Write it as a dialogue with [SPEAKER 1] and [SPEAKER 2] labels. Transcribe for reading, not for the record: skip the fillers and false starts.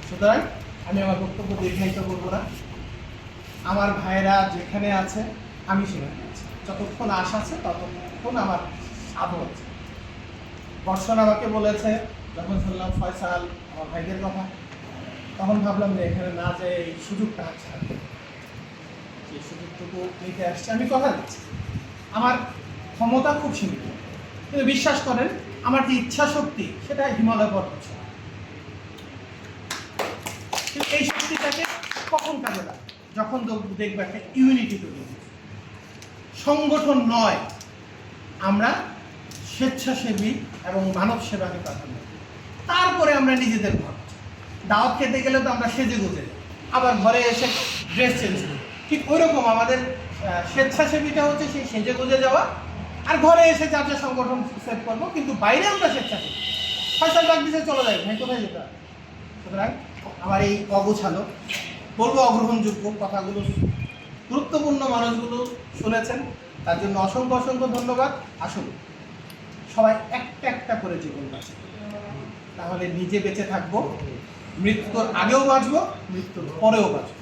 [SPEAKER 1] সুতরাং আমি আমার বক্তব্য দীর্ঘায়িত করব না। আমার ভাইয়েরা যেখানে আছে আমি সেখানে আছি, যতক্ষণ আশা আছে ততক্ষণ আমার সাধু আছে। বর্ষণ আমাকে বলেছে, যখন শুনলাম ফয়সাল আমার ভাইদের কথা, তখন ভাবলাম যে এখানে না যে এই সুযোগটা ছাড়বে, সেই সুযোগটুকু নিতে আসছে। আমি কথা দিচ্ছি, আমার ক্ষমতা খুব সীমিত, কিন্তু বিশ্বাস করেন আমার যে ইচ্ছা শক্তি সেটা হিমালয় পর্বত। কিন্তু এই শক্তিটাকে কখন কাজে লাগে? যখন দেখবে একটা ইউনিটি তৈরি হচ্ছে, সংগঠন নয়, আমরা স্বেচ্ছাসেবী এবং মানব সেবাকে প্রাধান্য। তারপরে আমরা নিজেদের ঘর দাওয়াত খেতে গেলে তো আমরা সেজে গুজে আবার ঘরে এসে ড্রেস চেঞ্জ করি, ঠিক ওই রকম আমাদের স্বেচ্ছাসেবীটা হচ্ছে সেই সেজে গুজে যাওয়া, আর ঘরে এসে যার যা সংগঠন সেভ করবো, কিন্তু বাইরে আমরা স্বেচ্ছাসেবী। ফয়সাল ডাক দিতে চলে যায়, ভাই কোথায় যেতে হবে? সুতরাং আমার এই অগোছালো, বলবো অগ্রহণযোগ্য কথাগুলো গুরুত্বপূর্ণ মানুষগুলো শুনেছেন, তার জন্য অসংখ্য অসংখ্য ধন্যবাদ। আসুন সবাই একটা একটা করে জীবন বাঁচে, তাহলে নিজে বেঁচে থাকবো, মৃত্যুর আগেও বাঁচবো, মৃত্যুর পরেও বাঁচবো।